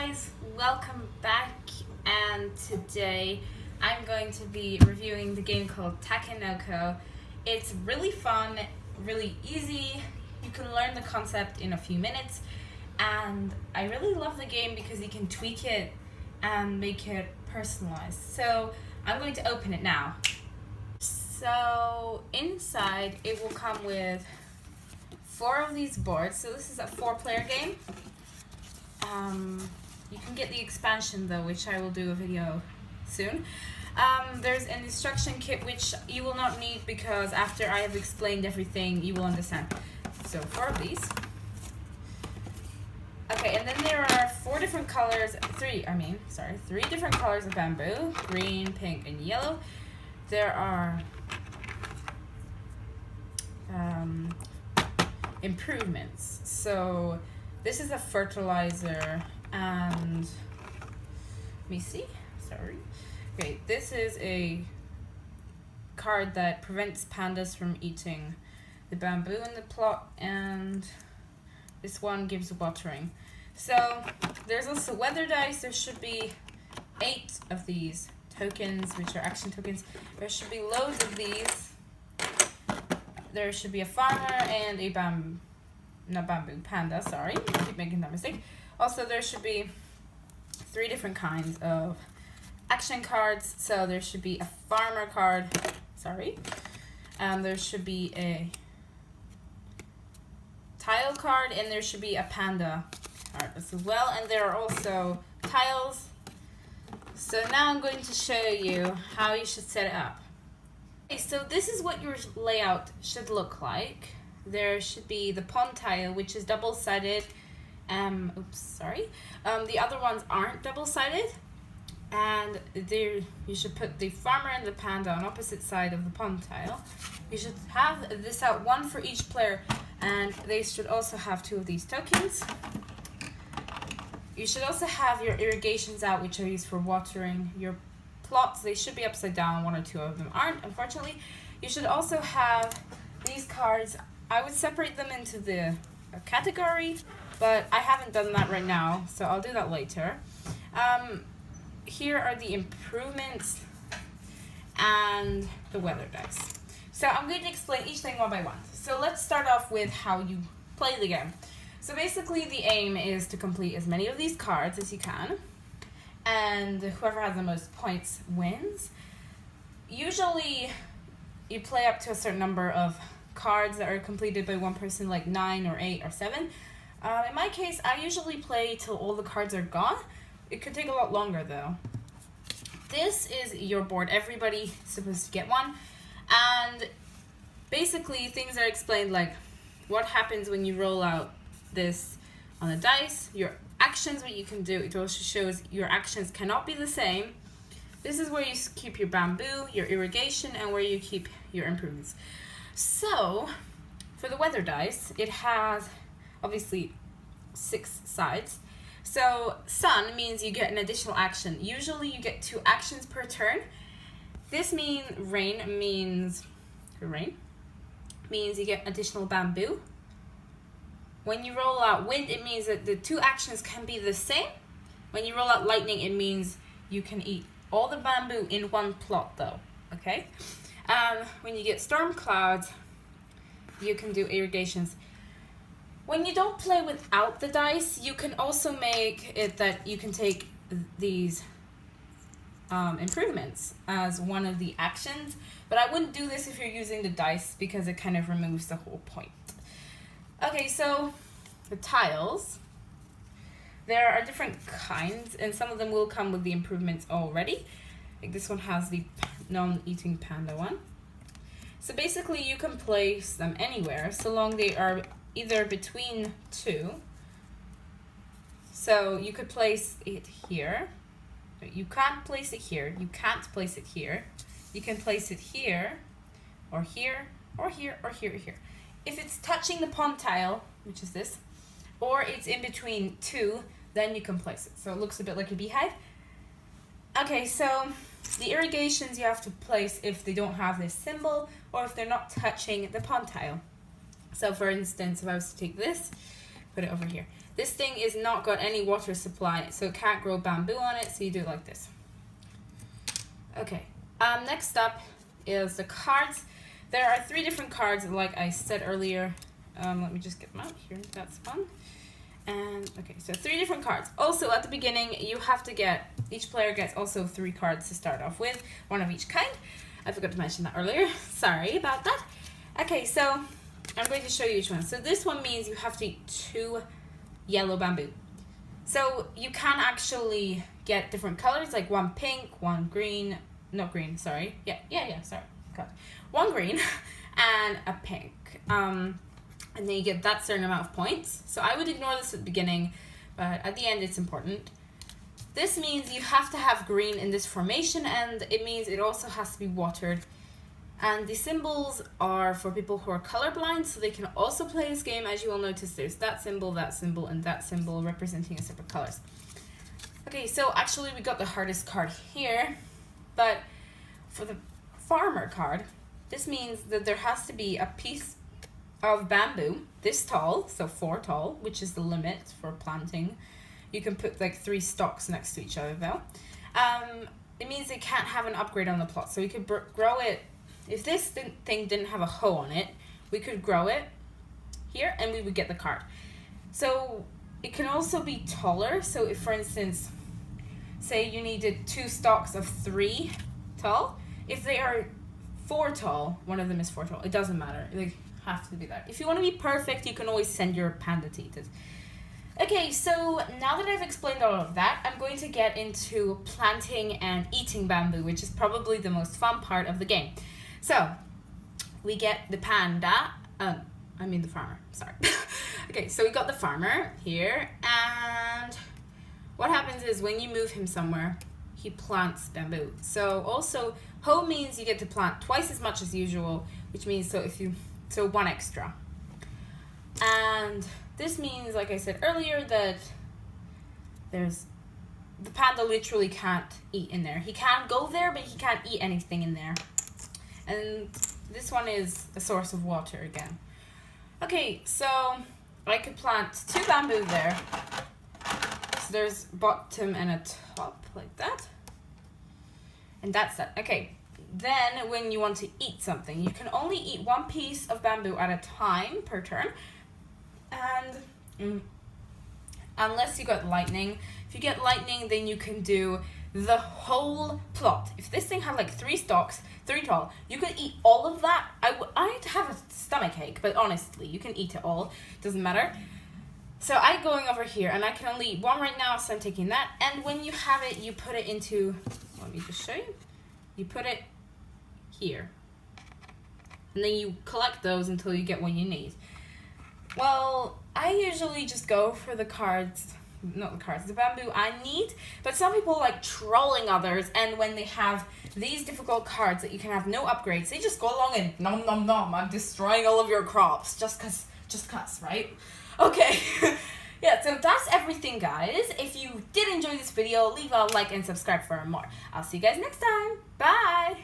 guys, welcome back, and today I'm going to be reviewing the game called Takenoko. It's really fun, really easy, you can learn the concept in a few minutes, and I really love the game because you can tweak it and make it personalized. So I'm going to open it now. So inside it will come with 4 of these boards, so this is a 4-player game. You can get the expansion though, which I will do a video soon. There's an instruction kit which you will not need because after I have explained everything you will understand. So 4 of these. Okay, and then there are 3 different colors of bamboo: green, pink, and yellow. There are improvements. So this is a fertilizer, and let me see, okay, this is a card that prevents pandas from eating the bamboo in the plot, and this one gives watering. So there's also weather dice. There should be 8 of these tokens, which are action tokens. There should be loads of these. There should be a farmer and a panda, sorry, I keep making that mistake. Also, there should be 3 different kinds of action cards. So there should be a farmer card, there should be a tile card, and there should be a panda card as well, and there are also tiles. So now I'm going to show you how you should set it up. Okay, so this is what your layout should look like. There should be the pond tile, which is double-sided. The other ones aren't double-sided. And there you should put the farmer and the panda on opposite side of the pond tile. You should have this out 1 for each player, and they should also have 2 of these tokens. You should also have your irrigations out, which are used for watering your plots. They should be upside down. 1 or 2 of them aren't, unfortunately. You should also have these cards. I would separate them into the category, but I haven't done that right now, so I'll do that later. Here are the improvements and the weather dice. So I'm going to explain each thing one by one. So let's start off with how you play the game. So basically the aim is to complete as many of these cards as you can, and whoever has the most points wins. Usually you play up to a certain number of cards that are completed by one person, like 9 or 8 or 7. In my case, I usually play till all the cards are gone. It could take a lot longer though. This is your board. Everybody's supposed to get one, and basically things are explained like what happens when you roll out this on the dice, your actions, what you can do. It also shows your actions cannot be the same. This is where you keep your bamboo, your irrigation, and where you keep your improvements. So for the weather dice, it has obviously 6 sides. So sun means you get an additional action. Usually you get 2 actions per turn. This means rain means you get additional bamboo. When you roll out wind, it means that the 2 actions can be the same. When you roll out lightning, it means you can eat all the bamboo in 1 plot though, okay? When you get storm clouds, you can do irrigations. When you don't play without the dice, you can also make it that you can take these improvements as one of the actions, but I wouldn't do this if you're using the dice because it kind of removes the whole point. Okay, so the tiles, there are different kinds, and some of them will come with the improvements already. Like this one has the non-eating panda one. So basically you can place them anywhere so long they are either between 2. So you could place it here. You can't place it here. You can't place it here. You can place it here, or here, or here, or here, or here. If it's touching the pond tile, which is this, or it's in between 2, then you can place it. So it looks a bit like a beehive. Okay, so the irrigations you have to place if they don't have this symbol or if they're not touching the pond tile. So for instance, if I was to take this, put it over here. This thing is not got any water supply, so it can't grow bamboo on it, so you do it like this. Okay, next up is the cards. There are 3 different cards, like I said earlier. Let me just get them out here, that's fun. And, okay, so 3 different cards. Also, at the beginning, you have to get, each player gets also 3 cards to start off with, 1 of each kind. I forgot to mention that earlier, sorry about that. Okay, so I'm going to show you each one. So this one means you have to eat 2 yellow bamboo. So you can actually get different colors, like 1 pink, 1 green, no green, sorry. Sorry, God. 1 green and a pink. And then you get that certain amount of points. So I would ignore this at the beginning, but at the end it's important. This means you have to have green in this formation, and it means it also has to be watered. And the symbols are for people who are colorblind, so they can also play this game. As you will notice, there's that symbol, and that symbol representing separate colors. Okay, so actually we got the hardest card here, but for the farmer card, this means that there has to be a piece of bamboo this tall, so 4 tall, which is the limit for planting. You can put like 3 stalks next to each other though. It means they can't have an upgrade on the plot, so we could grow it. If this thing didn't have a hoe on it, we could grow it here and we would get the card. So it can also be taller. So if, for instance, say you needed 2 stalks of 3 tall, if they are 4 tall, one of them is 4 tall, it doesn't matter. They have to be that. If you want to be perfect, you can always send your panda to eat it. Okay, so now that I've explained all of that, I'm going to get into planting and eating bamboo, which is probably the most fun part of the game. So, we get the panda, the farmer, sorry. Okay, so we got the farmer here, and what happens is when you move him somewhere, he plants bamboo. So also, hoe means you get to plant twice as much as usual, which means so 1 extra. And this means, like I said earlier, that the panda literally can't eat in there. He can go there, but he can't eat anything in there. And this one is a source of water again. Okay, so I could plant 2 bamboo there. So there's bottom and a top like that. And that's that. Okay, then when you want to eat something, you can only eat 1 piece of bamboo at a time per turn. And unless you got lightning, if you get lightning, then you can do the whole plot. If this thing had like 3 stalks, 3 tall, you could eat all of that. I'd have a stomach ache, but honestly, you can eat it all. Doesn't matter. So I'm going over here, and I can only eat 1 right now, so I'm taking that. And when you have it, you put it into, let me just show you. You put it here. And then you collect those until you get what you need. Well, I usually just go for the cards, not the cards, the bamboo I need, but some people like trolling others, and when they have these difficult cards that you can have no upgrades, they just go along and nom nom nom, I'm destroying all of your crops, just cause, right? Okay, yeah, so that's everything, guys. If you did enjoy this video, leave a like and subscribe for more. I'll see you guys next time. Bye!